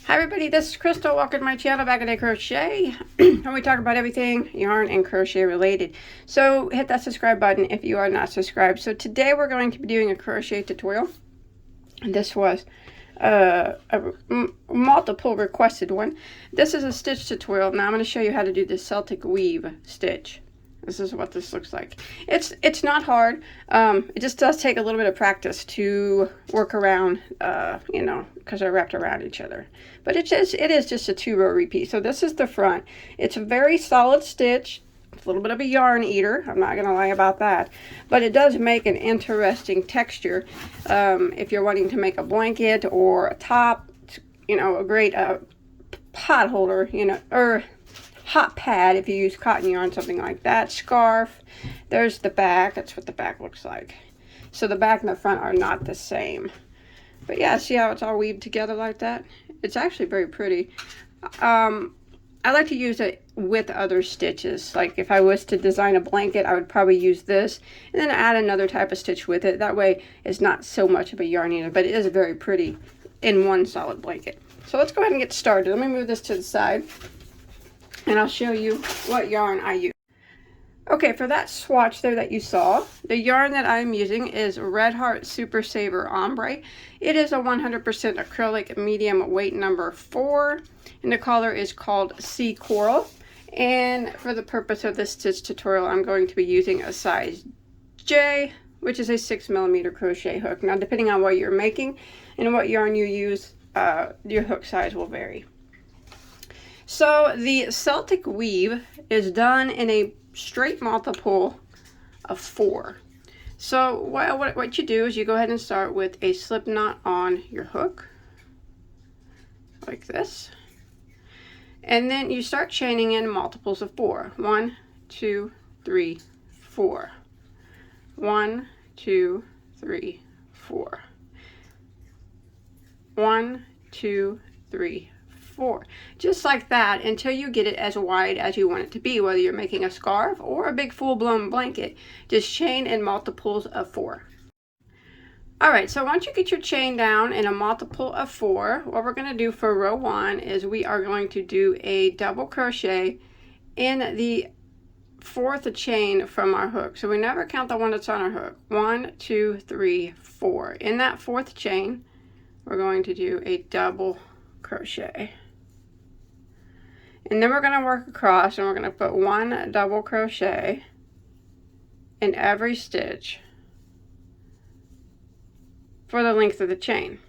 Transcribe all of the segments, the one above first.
Hi everybody, this is Crystal. Welcome to my channel, Bag O Day Crochet, and we talk about everything yarn and crochet related. So hit that subscribe button if you are not subscribed. So today we're going to be doing a crochet tutorial. And this was a multiple requested one. This is a stitch tutorial. Now I'm going to show you how to do the Celtic weave stitch. This is what this looks like. It's not hard. It just does take a little bit of practice to work around, you know, because they're wrapped around each other. But it is just a 2-row repeat. So this is the front. It's a very solid stitch. It's a little bit of a yarn eater. I'm not going to lie about that. But it does make an interesting texture if you're wanting to make a blanket or a top, you know, a great pot holder, you know, or hot pad if you use cotton yarn, something like that. Scarf. There's the back. That's what the back looks like. So the back and the front are not the same. But yeah, see how it's all weaved together like that? It's actually very pretty. I like to use it with other stitches. Like if I was to design a blanket, I would probably use this and then add another type of stitch with it. That way it's not so much of a yarn eater, but it is very pretty in one solid blanket. So let's go ahead and get started. Let me move this to the side and I'll show you what yarn I use. Okay, for that swatch there that you saw, the yarn that I'm using is Red Heart Super Saver Ombre. It is a 100% acrylic medium weight number 4, and the color is called Sea Coral. And for the purpose of this stitch tutorial, I'm going to be using a size J, which is a 6mm crochet hook. Now, depending on what you're making and what yarn you use, your hook size will vary. So the Celtic weave is done in a straight multiple of 4. So what you do is you go ahead and start with a slip knot on your hook, like this. And then you start chaining in multiples of 4. 1, 2, 3, 4. 1, 2, 3, 4. 1, 2, 3, 4. Just like that until you get it as wide as you want it to be, whether you're making a scarf or a big full-blown blanket. Just chain in multiples of 4. Alright, so once you get your chain down in a multiple of 4, what we're going to do for row 1 is we are going to do a double crochet in the 4th chain from our hook. So we never count the one that's on our hook. 1, 2, 3, 4. In that 4th chain, we're going to do a double crochet. And then we're going to work across and we're going to put 1 double crochet in every stitch for the length of the chain.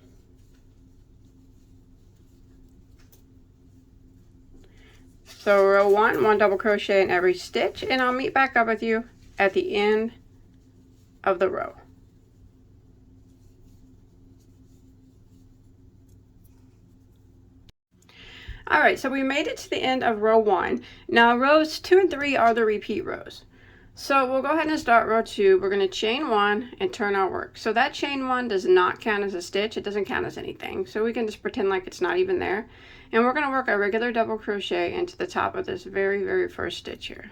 So row 1, 1 double crochet in every stitch, and I'll meet back up with you at the end of the row. Alright, so we made it to the end of row 1. Now rows 2 and 3 are the repeat rows. So we'll go ahead and start row 2. We're going to chain 1 and turn our work. So that chain 1 does not count as a stitch. It doesn't count as anything. So we can just pretend like it's not even there. And we're going to work a regular double crochet into the top of this very first stitch here.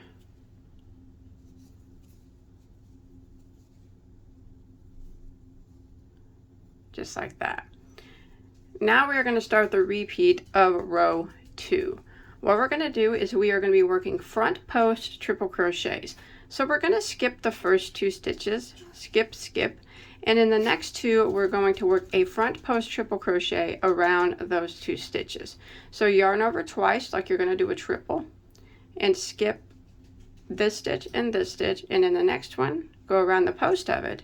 Just like that. Now we are going to start the repeat of row 2. What we're going to do is we are going to be working front post triple crochets. So we're going to skip the first 2 stitches, skip, and in the next 2 we're going to work a front post triple crochet around those 2 stitches. So yarn over twice like you're going to do a triple, and skip this stitch and this stitch, and in the next one go around the post of it.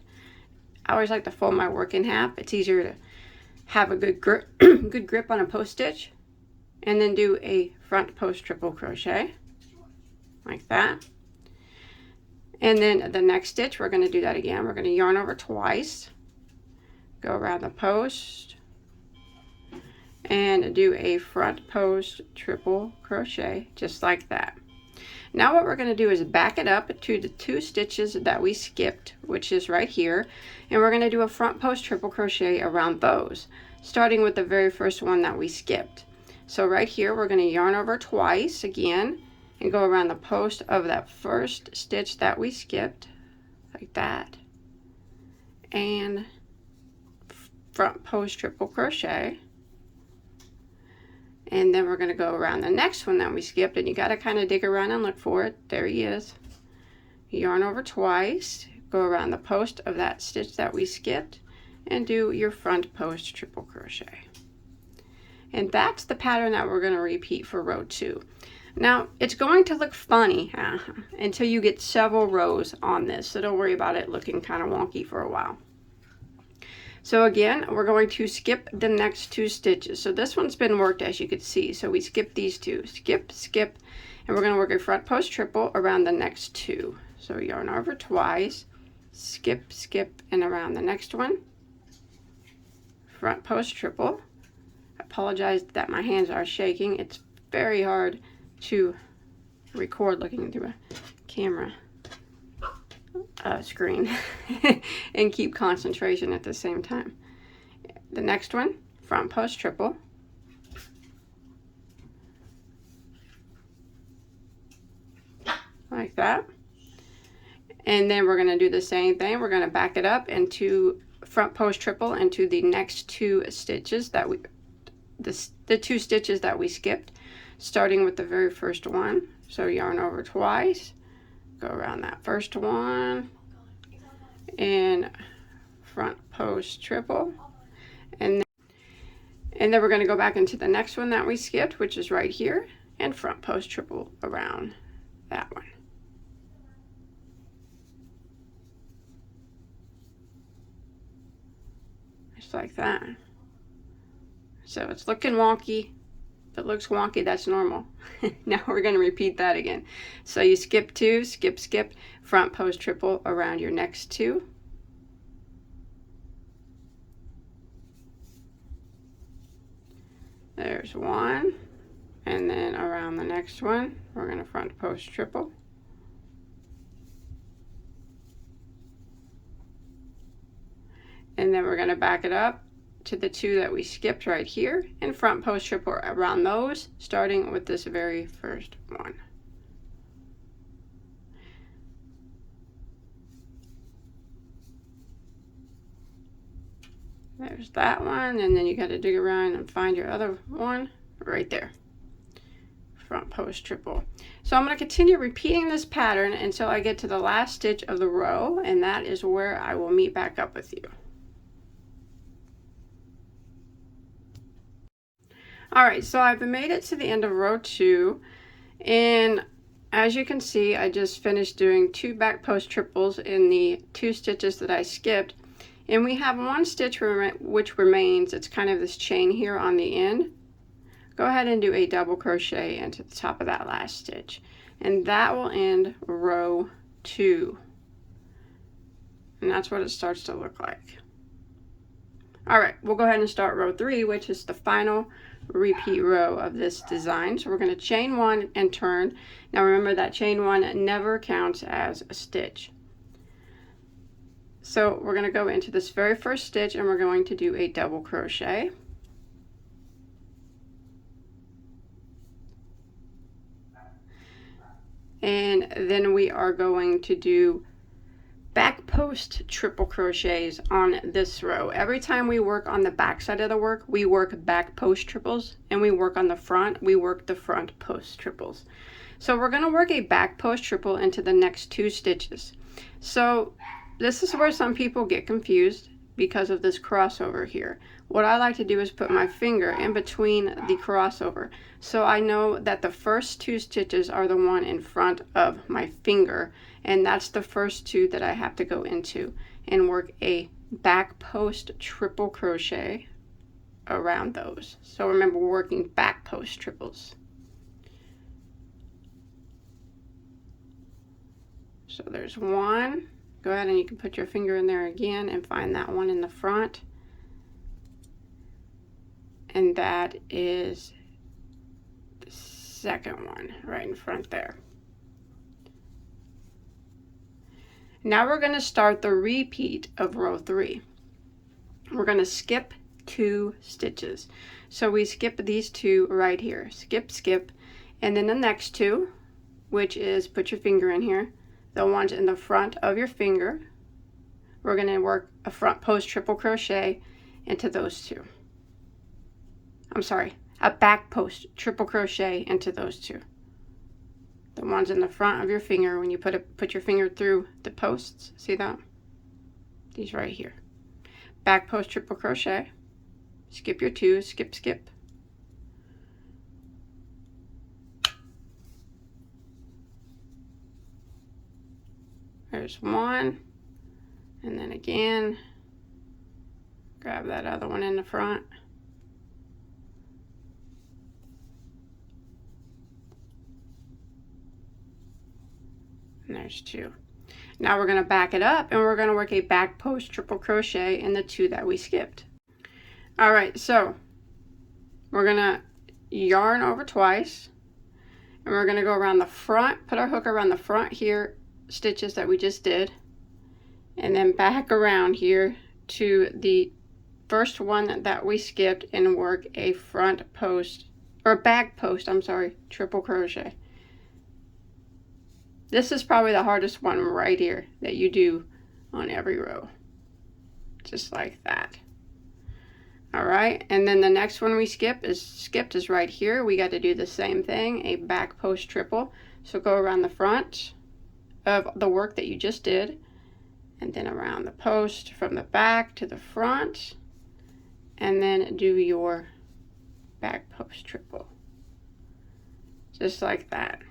I always like to fold my work in half. It's easier to have a good grip on a post stitch, and then do a front post triple crochet like that. And then the next stitch we're going to do that again. We're going to yarn over twice, go around the post, and do a front post triple crochet just like that. Now what we're going to do is back it up to the 2 stitches that we skipped, which is right here, and we're going to do a front post triple crochet around those, starting with the very first one that we skipped. So right here we're going to yarn over twice again and go around the post of that first stitch that we skipped like that, and front post triple crochet, And then we're going to go around the next one that we skipped, and you got to kind of dig around and look for it. There he is. Yarn over twice, go around the post of that stitch that we skipped, and do your front post triple crochet. And that's the pattern that we're going to repeat for row 2. Now, it's going to look funny until you get several rows on this, so don't worry about it looking kind of wonky for a while. So again, we're going to skip the next 2 stitches. So this one's been worked, as you can see. So we skip these 2, skip, skip, and we're going to work a front post triple around the next 2. So yarn over twice, skip, skip, and around the next one, front post triple. I apologize that my hands are shaking. It's very hard to record looking through a camera screen and keep concentration at the same time. The next one, front post triple, like that. And then we're going to do the same thing. We're going to back it up into front post triple into the next 2 stitches that we the 2 stitches that we skipped, starting with the very first one. So yarn over twice, go around that first one, and front post triple, and then we're going to go back into the next one that we skipped, which is right here, and front post triple around that one. Just like that. So it's looking wonky. If it looks wonky, that's normal. Now we're going to repeat that again. So you skip 2, skip, skip, front post triple around your next 2. There's 1, and then around the next one, we're going to front post triple. And then we're going to back it up to the 2 that we skipped right here, and front post triple around those, starting with this very first one. There's that one, and then you got to dig around and find your other one right there. Front post triple. So I'm going to continue repeating this pattern until I get to the last stitch of the row, and that is where I will meet back up with you. Alright, so I've made it to the end of row 2, and as you can see, I just finished doing 2 back post triples in the 2 stitches that I skipped, and we have 1 stitch which remains. It's kind of this chain here on the end. Go ahead and do a double crochet into the top of that last stitch, and that will end row 2, and that's what it starts to look like. Alright, we'll go ahead and start row 3, which is the final repeat row of this design. So we're going to chain 1 and turn. Now remember that chain 1 never counts as a stitch. So we're going to go into this very first stitch, and we're going to do a double crochet. And then we are going to do back post triple crochets on this row. Every time we work on the back side of the work, we work back post triples, and we work on the front, we work the front post triples. So we're going to work a back post triple into the next 2 stitches. So this is where some people get confused because of this crossover here. What I like to do is put my finger in between the crossover, so I know that the first 2 stitches are the one in front of my finger, and that's the first 2 that I have to go into and work a back post triple crochet around those. So remember, we're working back post triples. So there's 1. Go ahead and you can put your finger in there again and find that one in the front. And that is the second one right in front there. Now we're going to start the repeat of row 3. We're going to skip 2 stitches. So we skip these 2 right here. Skip, skip, and then the next 2, which is, put your finger in here, the ones in the front of your finger. We're going to work a front post triple crochet into those 2. I'm sorry, a back post triple crochet into those two. The ones in the front of your finger when you put your finger through the posts. See that? These right here. Back post triple crochet. Skip your two, skip, skip. There's one. And then again, grab that other one in the front. And there's two. Now we're going to back it up and we're going to work a back post triple crochet in the two that we skipped. All right, so we're going to yarn over twice and we're going to go around the front, put our hook around the front here, stitches that we just did, and then back around here to the first one that we skipped and work a front post, or back post, I'm sorry, triple crochet. This is probably the hardest one right here that you do on every row. Just like that. All right, and then the next one we skipped is right here. We got to do the same thing, a back post triple. So go around the front of the work that you just did, and then around the post from the back to the front, and then do your back post triple. Just like that.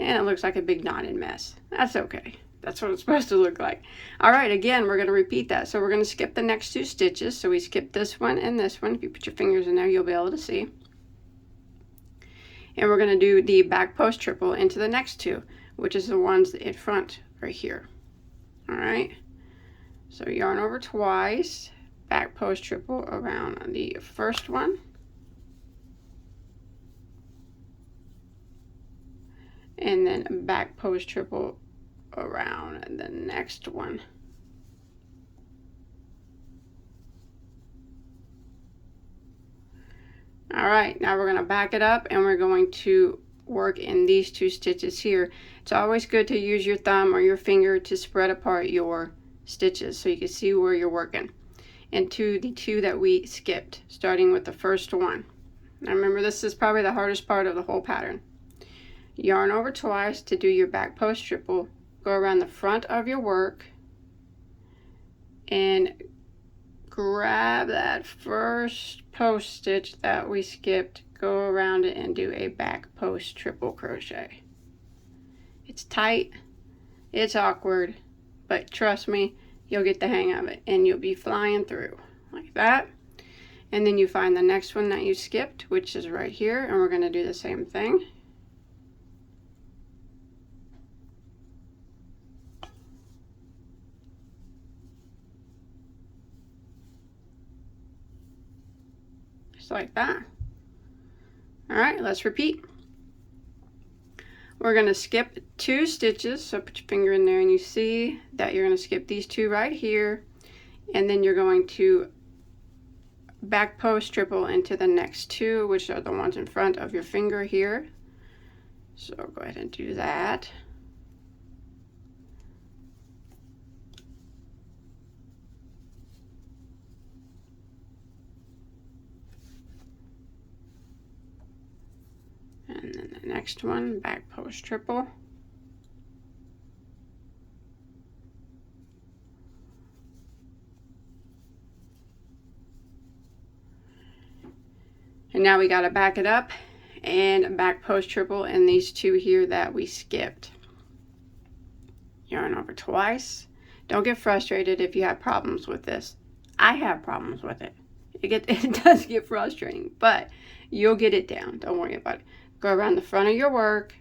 And it looks like a big knotted mess. That's okay. That's what it's supposed to look like. All right, again, we're going to repeat that. So we're going to skip the next two stitches. So we skip this one and this one. If you put your fingers in there, you'll be able to see. And we're going to do the back post triple into the next two, which is the ones in front right here. All right. So yarn over twice, back post triple around the first one. And then back post triple around the next one. All right, now we're going to back it up and we're going to work in these two stitches here. It's always good to use your thumb or your finger to spread apart your stitches so you can see where you're working. Into the two that we skipped, starting with the first one. Now remember, this is probably the hardest part of the whole pattern. Yarn over twice to do your back post triple, go around the front of your work and grab that first post stitch that we skipped, go around it and do a back post triple crochet. It's tight, it's awkward, but trust me, you'll get the hang of it and you'll be flying through like that. And then you find the next one that you skipped, which is right here, and we're going to do the same thing. Like that. All right, let's repeat. We're going to skip two stitches, so put your finger in there and you see that you're going to skip these two right here, and then you're going to back post triple into the next two, which are the ones in front of your finger here. So go ahead and do that. And then the next one, back post triple. And now we got to back it up and back post triple in these two here that we skipped. Yarn over twice. Don't get frustrated if you have problems with this. I have problems with it. It does get frustrating, but you'll get it down. Don't worry about it. Go around the front of your work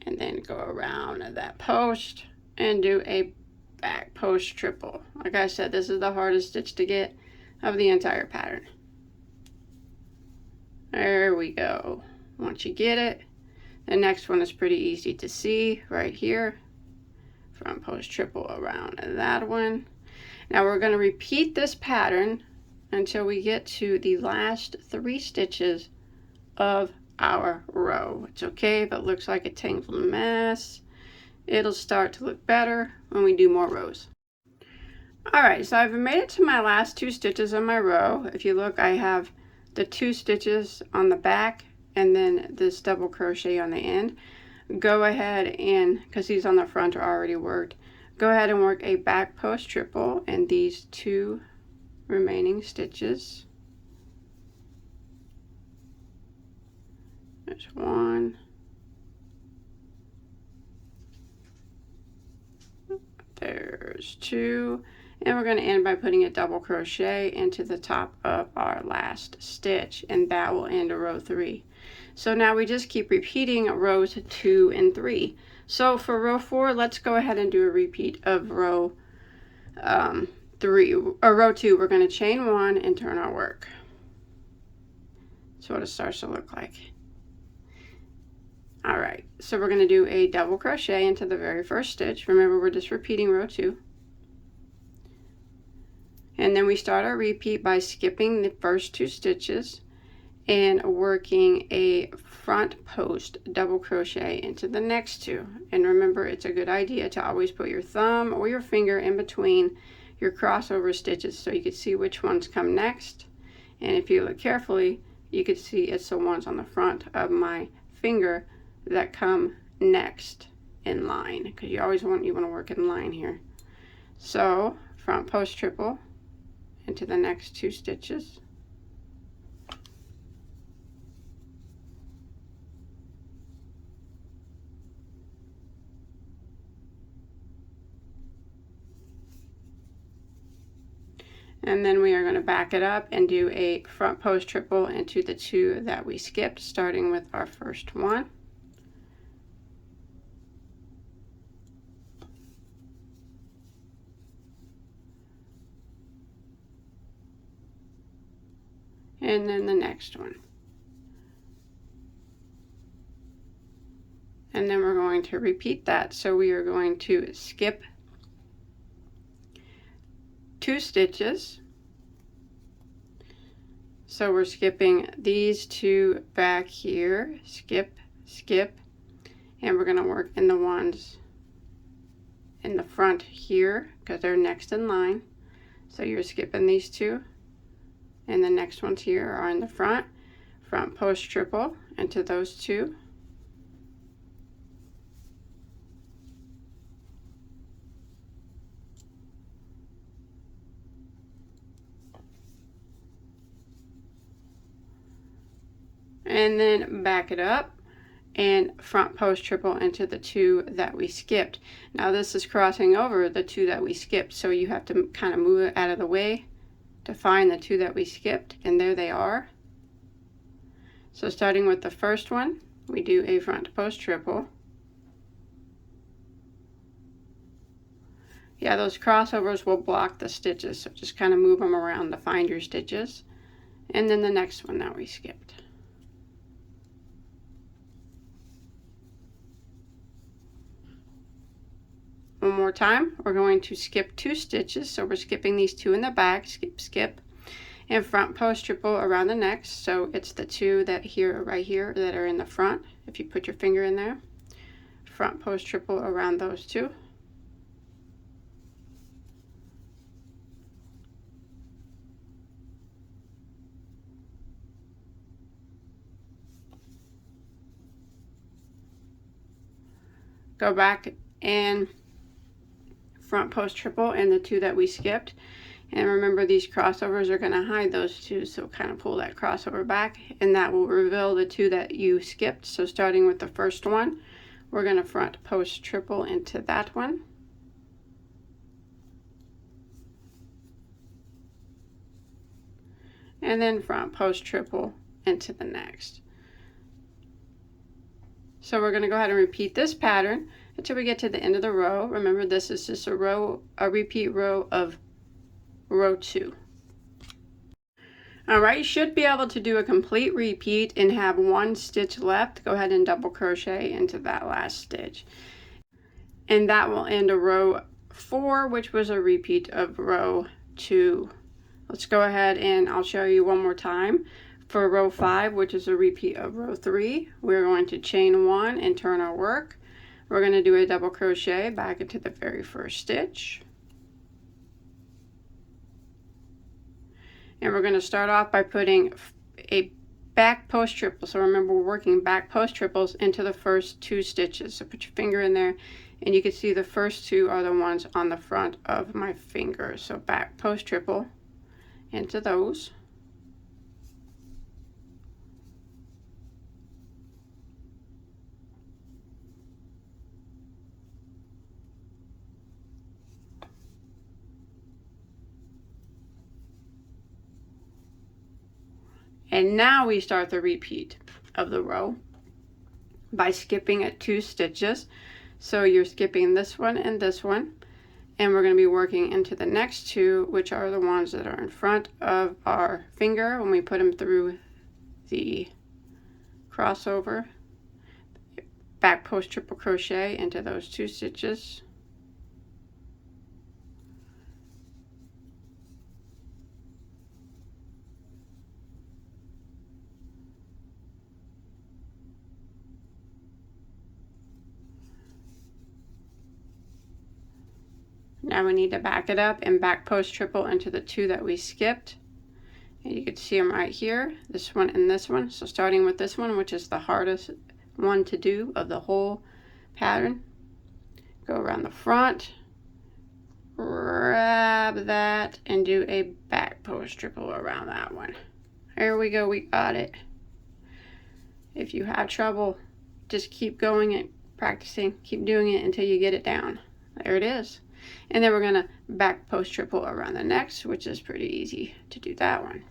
and then go around that post and do a back post triple. Like I said, this is the hardest stitch to get of the entire pattern. There we go. Once you get it, the next one is pretty easy to see right here. Front post triple around that one. Now we're going to repeat this pattern until we get to the last three stitches of our row. It's okay if it looks like a tangled mess. It'll start to look better when we do more rows. Alright, so I've made it to my last two stitches of my row. If you look, I have the 2 stitches on the back and then this double crochet on the end, go ahead and, because these on the front are already worked, go ahead and work a back post triple in these 2 remaining stitches. There's 1, there's 2, and we're going to end by putting a double crochet into the top of our last stitch, and that will end a row 3. So now we just keep repeating rows 2 and 3. So for row 4, let's go ahead and do a repeat of row 3 or row 2. We're going to chain 1 and turn our work. That's what it starts to look like. Alright, so we're going to do a double crochet into the very first stitch. Remember, we're just repeating row 2. And then we start our repeat by skipping the first 2 stitches and working a front post double crochet into the next 2. And remember, it's a good idea to always put your thumb or your finger in between your crossover stitches so you can see which ones come next. And if you look carefully, you can see it's the ones on the front of my finger that come next in line, because you want to work in line here. So front post triple into the next 2 stitches, and then we are going to back it up and do a front post triple into the 2 that we skipped, starting with our first one. And then the next one. And then we're going to repeat that. So we are going to skip 2 stitches. So we're skipping these 2 back here, skip, skip, and we're going to work in the ones in the front here because they're next in line. So you're skipping these 2. And the next ones here are in the front post triple into those 2. And then back it up and front post triple into the 2 that we skipped. Now this is crossing over the 2 that we skipped, so you have to kind of move it out of the way to find the 2 that we skipped, and there they are. So starting with the first one, we do a front post triple. Yeah, those crossovers will block the stitches, so just kind of move them around to find your stitches. And then the next one that we skipped. One more time, we're going to skip 2 stitches, so we're skipping these 2 in the back, skip, skip, and front post triple around the next. So it's the 2 that right here that are in the front. If you put your finger in there, front post triple around those 2. Go back and front post triple and the 2 that we skipped, and remember these crossovers are going to hide those 2, so kind of pull that crossover back and that will reveal the 2 that you skipped. So starting with the first one, we're going to front post triple into that one, and then front post triple into the next. So we're going to go ahead and repeat this pattern until we get to the end of the row. Remember, this is just a repeat row of row 2. All right, you should be able to do a complete repeat and have 1 stitch left. Go ahead and double crochet into that last stitch. And that will end a row 4, which was a repeat of row 2. Let's go ahead and I'll show you one more time. For row 5, which is a repeat of row 3, we're going to chain 1 and turn our work. We're going to do a double crochet back into the very first stitch. And we're going to start off by putting a back post triple. So remember, we're working back post triples into the first 2 stitches. So put your finger in there, and you can see the first 2 are the ones on the front of my finger. So back post triple into those. And now we start the repeat of the row by skipping at 2 stitches. So you're skipping this one and this one, and we're going to be working into the next 2, which are the ones that are in front of our finger when we put them through the crossover. Back post triple crochet into those 2 stitches. Now we need to back it up and back post triple into the 2 that we skipped. And you can see them right here, this one and this one. So starting with this one, which is the hardest one to do of the whole pattern. Go around the front, grab that, and do a back post triple around that one. There we go, we got it. If you have trouble, just keep going and practicing. Keep doing it until you get it down. There it is. And then we're going to back post triple around the next, which is pretty easy to do that one.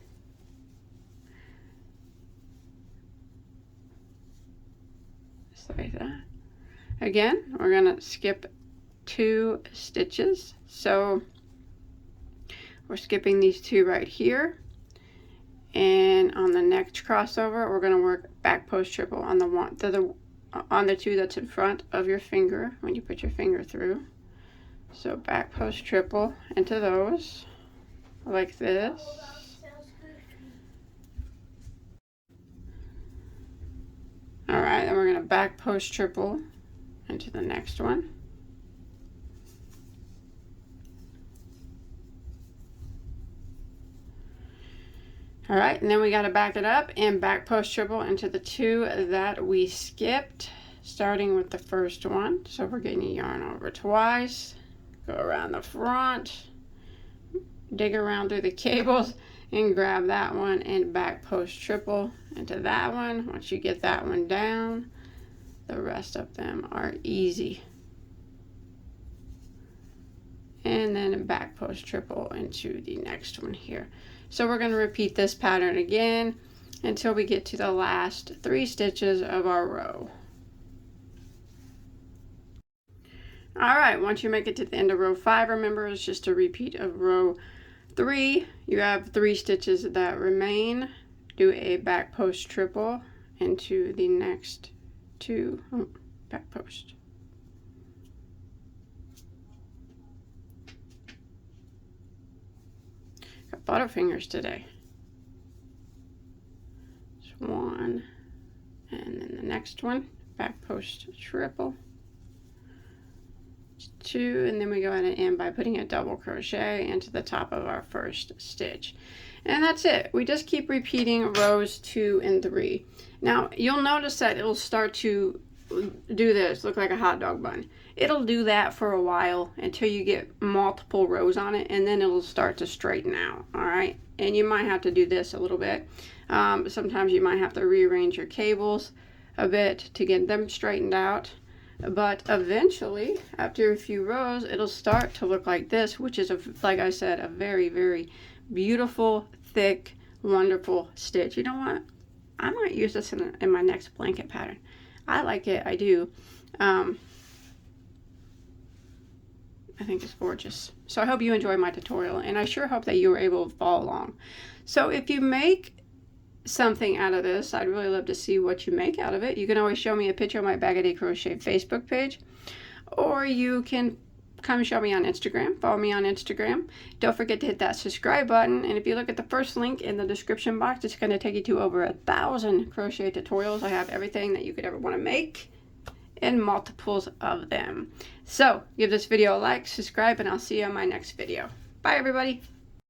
Just like that. Again, we're going to skip 2 stitches. So we're skipping these 2 right here. And on the next crossover, we're going to work back post triple on the 2 that's in front of your finger when you put your finger through. So back post triple into those like this. All right, then we're going to back post triple into the next one. All right, and then we got to back it up and back post triple into the 2 that we skipped, starting with the first one. So we're getting your yarn over twice. Go around the front, dig around through the cables, and grab that one and back post triple into that one. Once you get that one down, the rest of them are easy. And then back post triple into the next one here. So we're going to repeat this pattern again until we get to the last 3 stitches of our row. Alright, once you make it to the end of row 5, remember it's just a repeat of row 3. You have 3 stitches that remain. Do a back post triple into the next 2 back post. Got butterfingers today. Just 1, and then the next one, back post triple. 2, and then we go ahead and end by putting a double crochet into the top of our first stitch. And that's it. We just keep repeating rows 2 and 3. Now you'll notice that it'll start to do this, look like a hot dog bun. It'll do that for a while until you get multiple rows on it, and then it'll start to straighten out. All right, and you might have to do this a little bit. Sometimes you might have to rearrange your cables a bit to get them straightened out. But eventually, after a few rows, it'll start to look like this, which is, like I said, a very, very beautiful, thick, wonderful stitch. You know what? I might use this in my next blanket pattern. I like it. I do. I think it's gorgeous. So I hope you enjoyed my tutorial, and I sure hope that you were able to follow along. So if you make something out of this, I'd really love to see what you make out of it. You can always show me a picture on my Bag O Day Crochet Facebook page, or you can come show me on Instagram. Follow me on Instagram. Don't forget to hit that subscribe button, and if you look at the first link in the description box, it's going to take you to over 1,000 crochet tutorials. I have everything that you could ever want to make and multiples of them. So give this video a like, subscribe, and I'll see you on my next video. Bye everybody.